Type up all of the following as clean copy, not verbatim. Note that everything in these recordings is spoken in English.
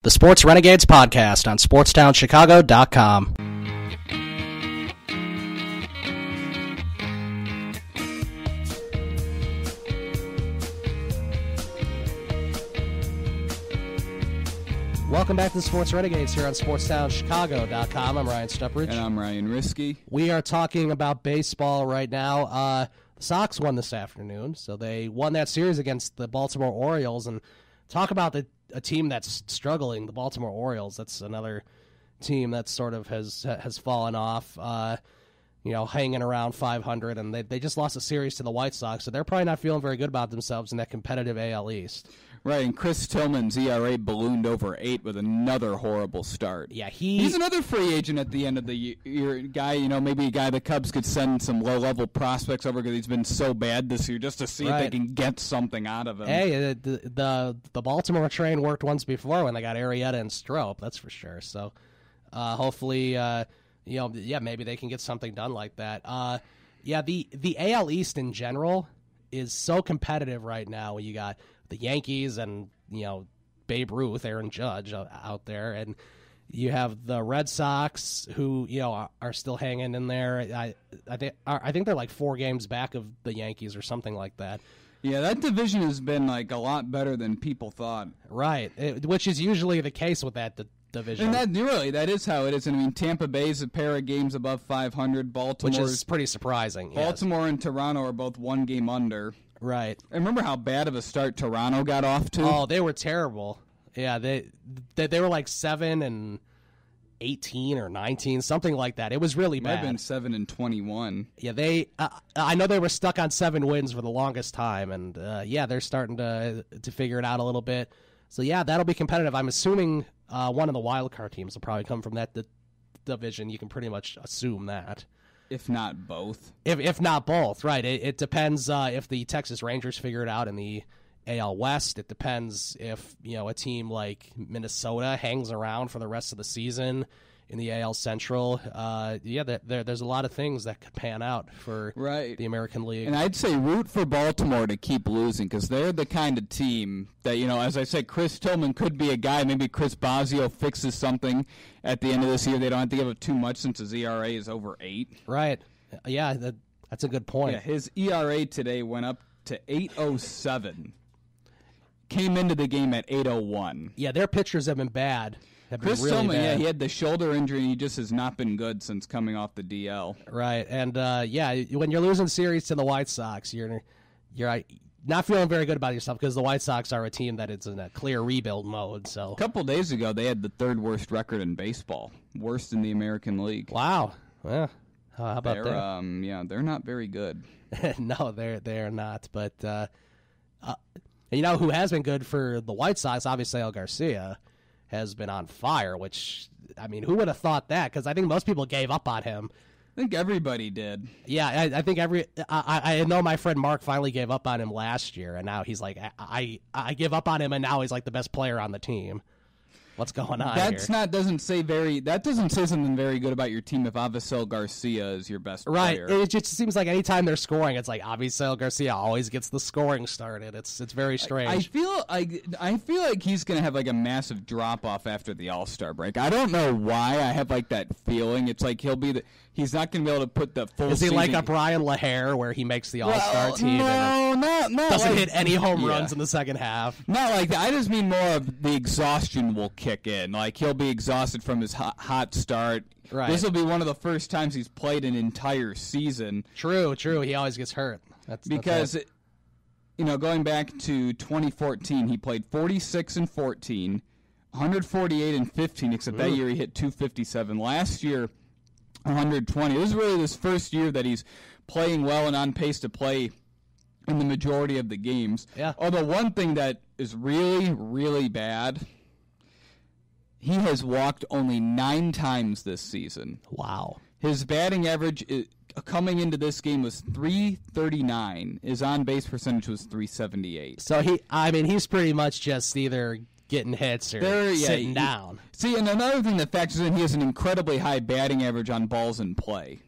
The Sports Renegades podcast on SportsTownChicago.com. Welcome back to the Sports Renegades here on SportsTownChicago.com. I'm Ryan Stuprich. And I'm Ryan Risky. We are talking about baseball right now. The Sox won this afternoon, so they won that series against the Baltimore Orioles. And talk about a team that's struggling, the Baltimore Orioles. That's another team that sort of has fallen off, hanging around 500. And they just lost a series to the White Sox, so they're probably not feeling very good about themselves in that competitive AL East. Right, and Chris Tillman's ERA ballooned over 8 with another horrible start. Yeah, he's another free agent at the end of the year. Guy, maybe a guy the Cubs could send some low-level prospects over because he's been so bad this year, just to see if they can get something out of him. Hey, the Baltimore train worked once before when they got Arrieta and Strop, that's for sure. So hopefully, maybe they can get something done like that. The AL East in general is so competitive right now. You got the Yankees and, Babe Ruth, Aaron Judge out there. And you have the Red Sox who, are still hanging in there. I think they're like 4 games back of the Yankees or something like that. Yeah, that division has been like a lot better than people thought. Right, which is usually the case with that division. And that is how it is. And I mean, Tampa Bay's a pair of games above 500. Baltimore, which is pretty surprising. Baltimore yes. and Toronto are both 1 game under. Right. I remember how bad of a start Toronto got off to. Oh, they were terrible. Yeah, they were like 7-18 or 19, something like that. It was really bad. Might have been 7-21. Yeah, I know they were stuck on 7 wins for the longest time, and they're starting to figure it out a little bit. So yeah, that'll be competitive. I'm assuming one of the wild card teams will probably come from that division. You can pretty much assume that. If not both. If not both, right. It depends if the Texas Rangers figure it out in the AL West. It depends if, a team like Minnesota hangs around for the rest of the season in the AL Central. There's a lot of things that could pan out for the American League. And I'd say root for Baltimore to keep losing because they're the kind of team that, as I said, Chris Tillman could be a guy. Maybe Chris Bosio fixes something at the end of this year. They don't have to give up too much since his ERA is over 8. Right. Yeah, that's a good point. Yeah, his ERA today went up to 8.07. Came into the game at 8.01. Yeah, their pitchers have been bad. Chris Tillman, he had the shoulder injury, and he just has not been good since coming off the DL. Right, and when you're losing series to the White Sox, you're not feeling very good about yourself because the White Sox are a team that is in a clear rebuild mode. So a couple days ago, they had the 3rd worst record in baseball, worst in the American League. Wow, well, how about that? They're not very good. No, they're not. But who has been good for the White Sox? Obviously, El Garcia has been on fire, which, who would have thought that? Because I think most people gave up on him. I think everybody did. Yeah, I think I know my friend Mark finally gave up on him last year, and now he's like, I give up on him, and now he's like the best player on the team. What's going on here? That doesn't say something very good about your team if Avisail Garcia is your best player. Right. It just seems like anytime they're scoring, it's like Avisail Garcia always gets the scoring started. It's very strange. I feel like he's going to have like a massive drop off after the All-Star break. I don't know why I have like that feeling. It's like he's not going to be able to put the full. Is he season. like a Brian LaHair where he makes the All-Star team and doesn't hit any home runs in the second half? Not like that. I just mean more of the exhaustion will kick in. Like he'll be exhausted from his hot start. Right. This will be one of the first times he's played an entire season. True. He always gets hurt. Because going back to 2014, he played 46 and 14, 148 and 15. Except that year he hit 257. Last year, 120. This is really his first year that he's playing well and on pace to play in the majority of the games. Yeah. Although one thing that is really, really bad. He has walked only 9 times this season. Wow. His batting average coming into this game was .339. His on-base percentage was .378. So he's pretty much just either getting hits or sitting down. See, and another thing that factors in, he has an incredibly high batting average on balls in play.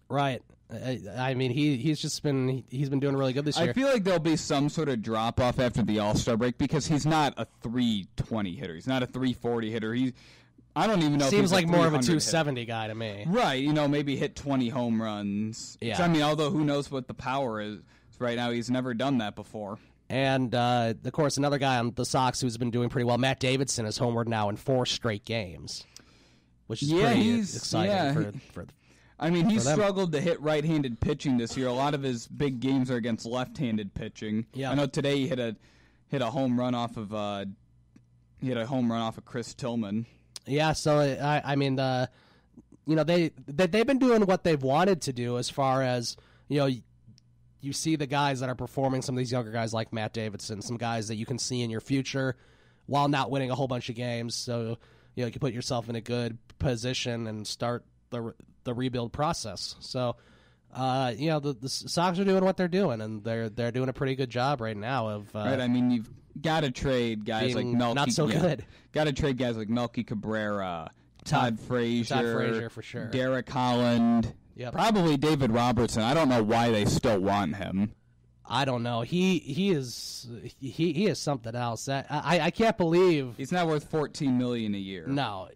Right. I mean, he's been doing really good this year. I feel like there'll be some sort of drop off after the All-Star break because he's not a 320 hitter. He's not a 340 hitter. I don't even know. Seems if like he's more of a 270 270 guy to me. Right. Maybe hit 20 home runs. Yeah. So, I mean, although who knows what the power is right now? He's never done that before. And, of course, another guy on the Sox who's been doing pretty well, Matt Davidson, is homered now in 4 straight games, which is pretty exciting for I mean, he's them. struggled to hit right-handed pitching this year. A lot of his big games are against left-handed pitching. Yeah. I know today he hit a home run off of Chris Tillman. Yeah, so I mean, they've been doing what they've wanted to do as far as you see the guys that are performing. Some of these younger guys like Matt Davidson, some guys that you can see in your future while not winning a whole bunch of games. So you can put yourself in a good position and start the rebuild process. So, the Sox are doing what they're doing, and they're doing a pretty good job right now. Right. I mean, you've got to trade guys like Melky. Not so good. Got to trade guys like Melky Cabrera, Todd Frazier for sure, Derek Holland, probably David Robertson. I don't know why they still want him. I don't know. He is something else. I can't believe he's not worth $14 million a year. No,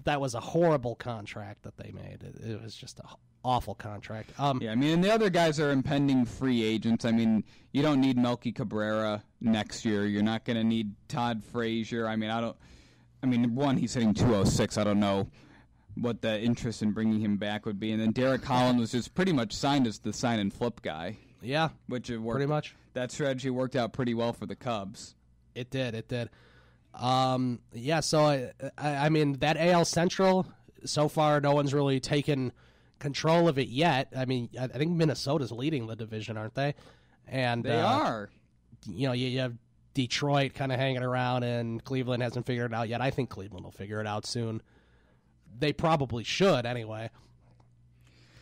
that was a horrible contract that they made. It was just an awful contract. I mean, and the other guys are impending free agents. I mean, you don't need Melky Cabrera next year. You're not going to need Todd Frazier. I mean, one, he's hitting 206. I don't know what the interest in bringing him back would be. And then Derek Holland was just pretty much signed as the sign and flip guy. Yeah, which it worked, pretty much. That strategy worked out pretty well for the Cubs. It did. So I mean, that AL Central, so far no one's really taken control of it yet. I mean, I think Minnesota's leading the division, aren't they? And they are. You have Detroit kind of hanging around, and Cleveland hasn't figured it out yet. I think Cleveland will figure it out soon. They probably should anyway.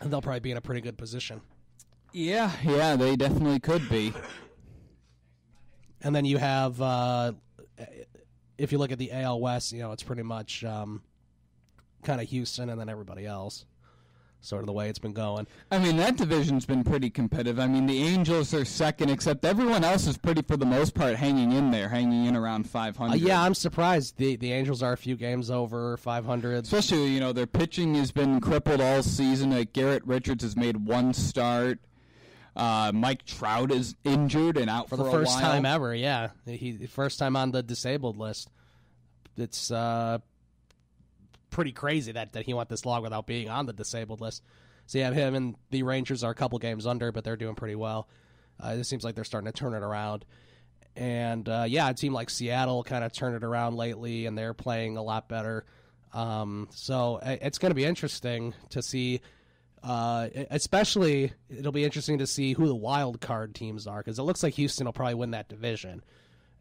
And they'll probably be in a pretty good position. Yeah, they definitely could be. And then you have, if you look at the AL West, it's pretty much kind of Houston and then everybody else. Sort of the way it's been going. I mean, that division's been pretty competitive. I mean, the Angels are second, except everyone else is pretty, for the most part, hanging in around 500. Yeah, I'm surprised. The Angels are a few games over 500. Especially, their pitching has been crippled all season. Like Garrett Richards has made one start. Mike Trout is injured and out for a while. For the first time ever, yeah. First time on the disabled list. It's pretty crazy that he went this long without being on the disabled list. So you have him, and the Rangers are a couple games under, but they're doing pretty well. It seems like they're starting to turn it around. And, a team like Seattle kind of turned it around lately, and they're playing a lot better. So it's going to be interesting to see. Especially, it'll be interesting to see who the wild card teams are, because it looks like Houston will probably win that division.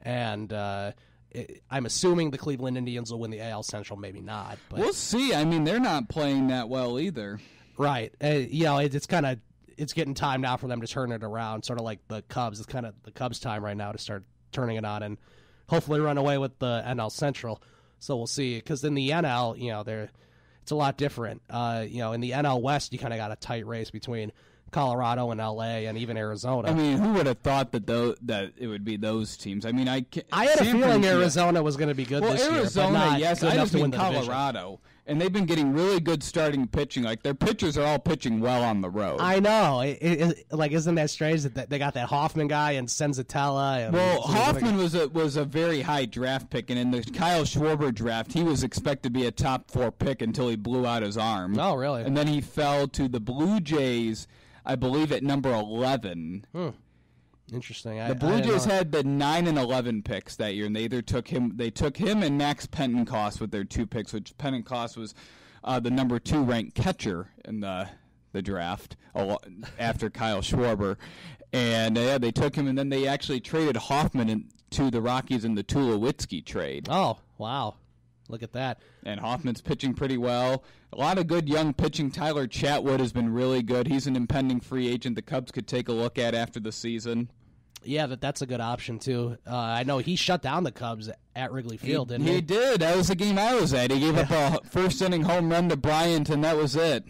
And I'm assuming the Cleveland Indians will win the AL Central, maybe not. But we'll see. I mean, they're not playing that well either. Right. It's getting time now for them to turn it around, sort of like the Cubs. It's kind of the Cubs' time right now to start turning it on and hopefully run away with the NL Central. So we'll see. Because in the NL, it's a lot different. In the NL West, you kind of got a tight race between Colorado and LA and even Arizona. I mean, who would have thought that it would be those teams? I mean, I had a feeling Arizona was going to be good this year. Arizona, yes. I just mean Colorado. And they've been getting really good starting pitching. Like, their pitchers are all pitching well on the road. I know. Isn't that strange that they got that Hoffman guy and Senzatella? Hoffman was a very high draft pick, and in the Kyle Schwarber draft, he was expected to be a top 4 pick until he blew out his arm. Oh, really? And then he fell to the Blue Jays, I believe, at number 11. Interesting. The Blue Jays had the 9 and 11 picks that year, and they took him and Max Pentecost with their 2 picks, which Pentecost was the number 2 ranked catcher in the draft after Kyle Schwarber. And they took him, and then they actually traded Hoffman to the Rockies in the Tulowitzki trade. Oh, wow. Look at that. And Hoffman's pitching pretty well. A lot of good young pitching. Tyler Chatwood has been really good. He's an impending free agent the Cubs could take a look at after the season. Yeah, that's a good option, too. I know he shut down the Cubs at Wrigley Field, didn't he? He did. That was the game I was at. He gave up a first-inning home run to Bryant, and that was it.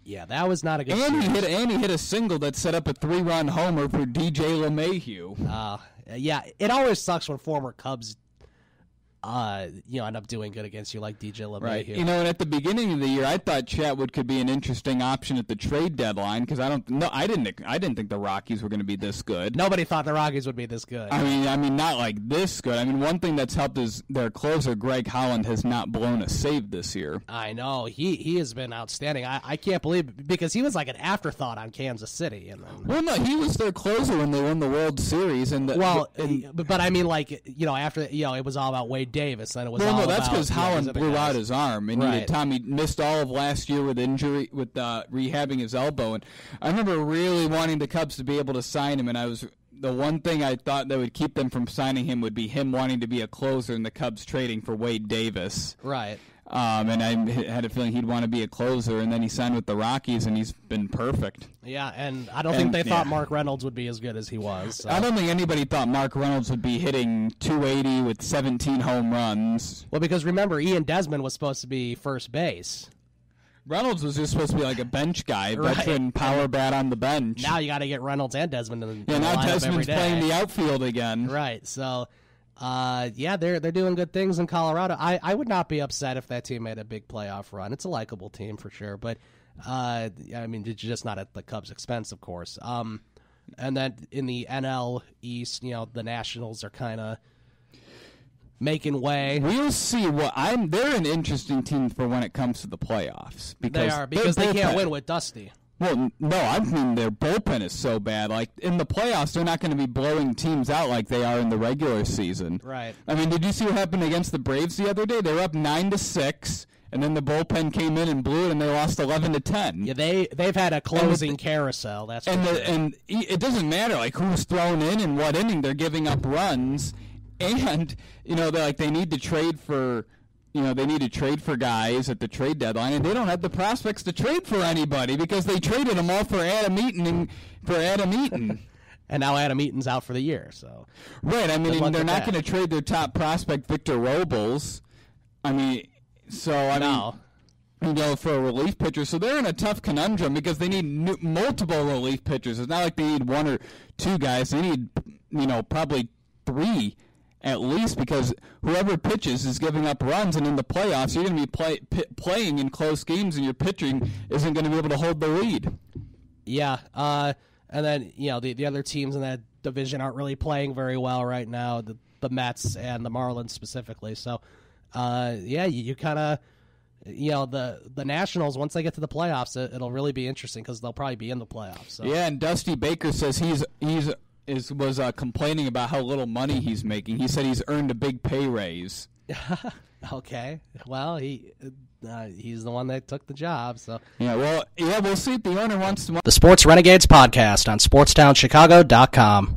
Yeah, that was not a good And he hit a single that set up a 3-run homer for DJ LeMahieu. Yeah, it always sucks when former Cubs end up doing good against you like DJ LeMahieu. Right. And at the beginning of the year, I thought Chatwood could be an interesting option at the trade deadline because I didn't think the Rockies were going to be this good. Nobody thought the Rockies would be this good. I mean, not like this good. I mean, one thing that's helped is their closer, Greg Holland, has not blown a save this year. I know. He has been outstanding. I can't believe it because he was like an afterthought on Kansas City. And then, well, no, he was their closer when they won the World Series. But I mean, like, after it was all about Wade Davis, and it was that's because Holland blew out his arm, and he missed all of last year with injury, with rehabbing his elbow. And I remember really wanting the Cubs to be able to sign him, and the one thing I thought that would keep them from signing him would be him wanting to be a closer and the Cubs trading for Wade Davis. Right. And I had a feeling he'd want to be a closer, and then he signed with the Rockies, and he's been perfect. Yeah, and I don't think they thought Mark Reynolds would be as good as he was. So. I don't think anybody thought Mark Reynolds would be hitting 280 with 17 home runs. Well, because remember, Ian Desmond was supposed to be first base. Reynolds was just supposed to be like a bench guy, veteran power bat on the bench. Now you got to get Reynolds and Desmond in the now lineup Desmond's every day. Playing the outfield again. Right, so... they're doing good things in Colorado. I would not be upset if that team made a big playoff run. It's a likable team for sure, but I mean, it's just not at the Cubs' expense, of course. And then in the NL East, the Nationals are kind of making way. We'll see they're an interesting team for when it comes to the playoffs because they can't win with Dusty. Well, no, I mean their bullpen is so bad. Like in the playoffs, they're not going to be blowing teams out like they are in the regular season. Right. I mean, did you see what happened against the Braves the other day? They were up 9-6, and then the bullpen came in and blew it, and they lost 11-10. Yeah, they've had a closing carousel. That's and it doesn't matter like who's thrown in and what inning they're giving up runs, and they need to trade for. They need to trade for guys at the trade deadline, and they don't have the prospects to trade for anybody because they traded them all for Adam Eaton and now Adam Eaton's out for the year. So right, I mean they're not going to trade their top prospect Victor Robles. I mean, for a relief pitcher, so they're in a tough conundrum because they need multiple relief pitchers. It's not like they need one or two guys; they need probably three. At least because whoever pitches is giving up runs, and in the playoffs you're going to be playing in close games, and your pitching isn't going to be able to hold the lead. Yeah, and then the other teams in that division aren't really playing very well right now. The Mets and the Marlins specifically. So, you kind of the Nationals once they get to the playoffs, it'll really be interesting because they'll probably be in the playoffs. So. Yeah, and Dusty Baker says he was complaining about how little money he's making. He said he's earned a big pay raise. Okay. Well, he's the one that took the job. So we'll see if the owner wants to. The Sports Renegades podcast on SportsTownChicago.com.